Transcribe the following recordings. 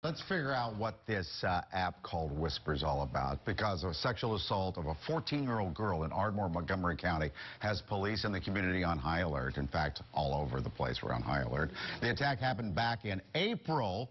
Let's figure out what this app called Whisper is all about, because a sexual assault of a 14-year-old girl in Ardmore, Montgomery County has police and the community on high alert. In fact, all over the place we're on high alert. The attack happened back in April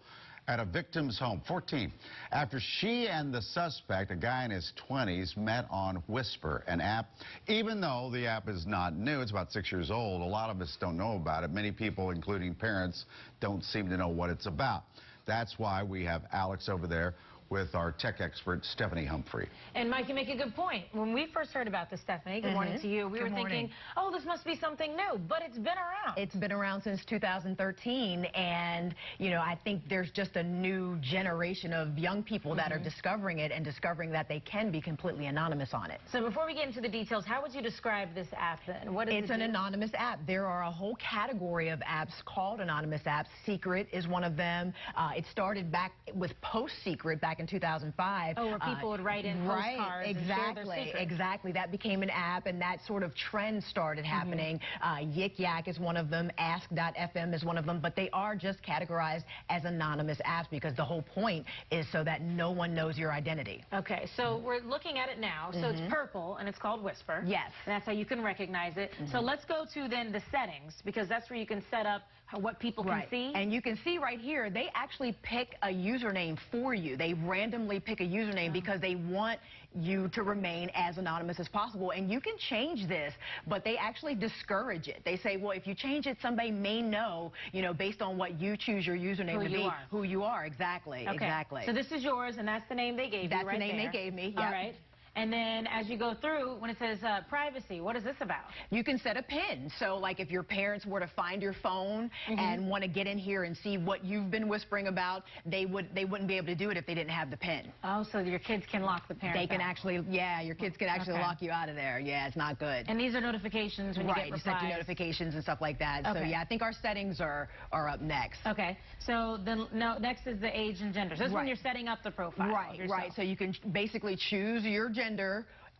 at a victim's home, 14, after she and the suspect, a guy in his 20s, met on Whisper, an app. Even though the app is not new, it's about 6 years old, a lot of us don't know about it. Many people, including parents, don't seem to know what it's about. That's why we have Alex over there with our tech expert, Stephanie Humphrey. And Mike, you make a good point. When we first heard about this, Stephanie, good morning to you, we were thinking, oh, this must be something new, but it's been around. It's been around since 2013, and, you know, I think there's just a new generation of young people that are discovering it and discovering that they can be completely anonymous on it. So before we get into the details, how would you describe this app then? What is it? It's an anonymous app. There are a whole category of apps called anonymous apps. Secret is one of them. It started back with Post Secret back in 2005. Oh, where people would write in postcards and share their secrets. Exactly. That became an app, and that sort of trend started happening. Yik Yak is one of them. Ask.fm is one of them. But they are just categorized as anonymous apps because the whole point is so that no one knows your identity. Okay, so we're looking at it now. So it's purple, and it's called Whisper. Yes. And that's how you can recognize it. So let's go to then the settings, because that's where you can set up what people can see. And you can see right here, they actually pick a username for you. They randomly pick a username because they want you to remain as anonymous as possible. And you can change this, but they actually discourage it. They say, well, if you change it, somebody may know, you know, based on what you choose your username to be, who you are. Exactly. Exactly. So this is yours, and that's the name they gave you. That's right the name there. they gave me. All right. And then as you go through, when it says privacy, what is this about? You can set a PIN. So like if your parents were to find your phone and want to get in here and see what you've been whispering about, they wouldn't be able to do it if they didn't have the PIN. Oh, so your kids can lock the parents They can out. actually, yeah, your kids can actually lock you out of there. Yeah, it's not good. And these are notifications when you get replies. You set your notifications and stuff like that. So yeah, I think our settings are up next. Okay. So then next is the age and gender. So this is when you're setting up the profile. Right. So you can basically choose your gender,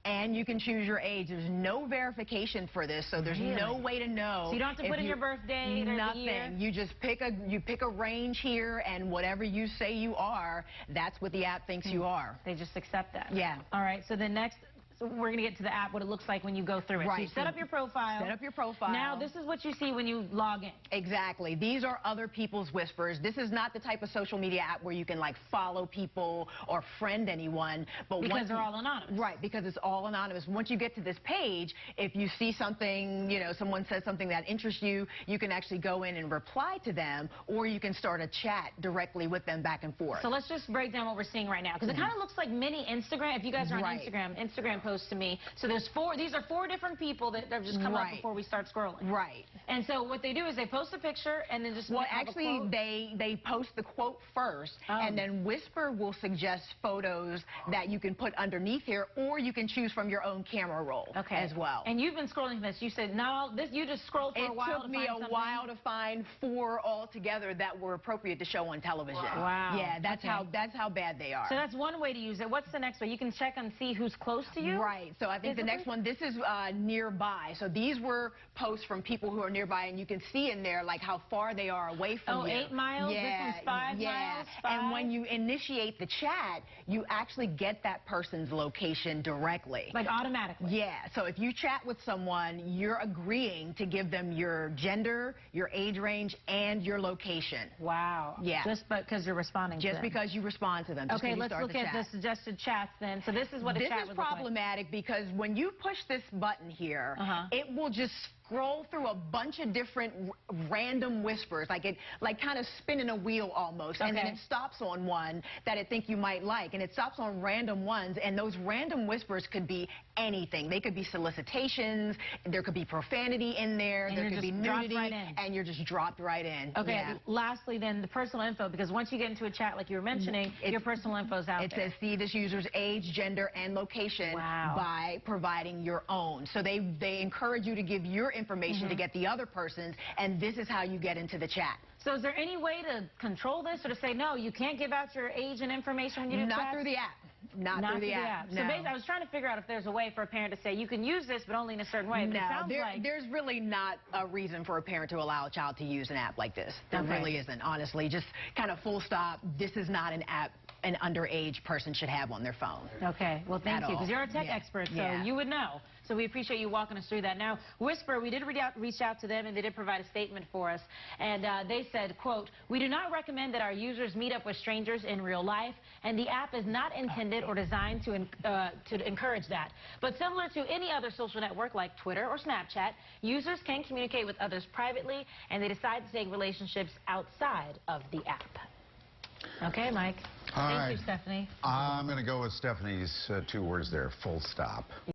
and you can choose your age. There's no verification for this, so there's no way to know. So you don't have to put in your birthday or the year? You just pick a range here, and whatever you say you are, that's what the app thinks you are. They just accept that. Yeah. All right. So then next, so we're going to get to the app, what it looks like when you go through it. So you set up your profile. Set up your profile. Now this is what you see when you log in. Exactly. These are other people's whispers. This is not the type of social media app where you can like follow people or friend anyone. But because they're all anonymous. Right, because it's all anonymous. Once you get to this page, if you see something, you know, someone says something that interests you, you can actually go in and reply to them, or you can start a chat directly with them back and forth. So let's just break down what we're seeing right now, because it kind of looks like mini Instagram. If you guys are on Instagram posts to me. So there's these are four different people that have just come up before we start scrolling. Right. And so what they do is they post a picture and then just actually they post the quote first, and then Whisper will suggest photos that you can put underneath here, or you can choose from your own camera roll as well. And you've been scrolling this. You said you just scrolled for a while to find something. It took me a while to find 4 altogether that were appropriate to show on television. Wow. Yeah, that's how bad they are. So that's one way to use it. What's the next way? You can check and see who's close to you? Right. So I think the next one, this is nearby. So these were posts from people who are nearby, and you can see in there like how far they are away from you. 8 miles? Yeah, this one's 5 miles? 5? And when you initiate the chat, you actually get that person's location directly. Like automatically? Yeah. So if you chat with someone, you're agreeing to give them your gender, your age range, and your location. Wow. Yeah. Just because you're responding to them. Just because you respond to them. Okay, let's look at the suggested chats then. So this is what a chat would look like. This is problematic because when you push this button here, it will just scroll through a bunch of different random whispers, like kind of spinning a wheel almost, and then it stops on one that it think you might like, and it stops on random ones, and those random whispers could be anything. They could be solicitations, there could be profanity in there, there could be nudity, and you're just dropped right in. Okay, lastly then, the personal info, because once you get into a chat like you were mentioning, your personal info's out there. It says see this user's age, gender, and location by providing your own. So they encourage you to give your information to get the other person's, and this is how you get into the chat. So is there any way to control this or to say, no, you can't give out your age and information when you do Not through the app. Not through the app. So basically, I was trying to figure out if there's a way for a parent to say, you can use this, but only in a certain way. But No, it sounds like there's really not a reason for a parent to allow a child to use an app like this. There really isn't, honestly. Just kind of full stop. This is not an app an underage person should have on their phone. Okay, well, thank you, because you're a tech expert, so you would know. So we appreciate you walking us through that. Now, Whisper, we did reach out to them, and they did provide a statement for us. And they said, quote, "We do not recommend that our users meet up with strangers in real life, and the app is not intended or designed to encourage that. But similar to any other social network like Twitter or Snapchat, users can communicate with others privately, and they decide to take relationships outside of the app." Okay, Mike. Thank you, Stephanie. I'm going to go with Stephanie's 2 words there, full stop.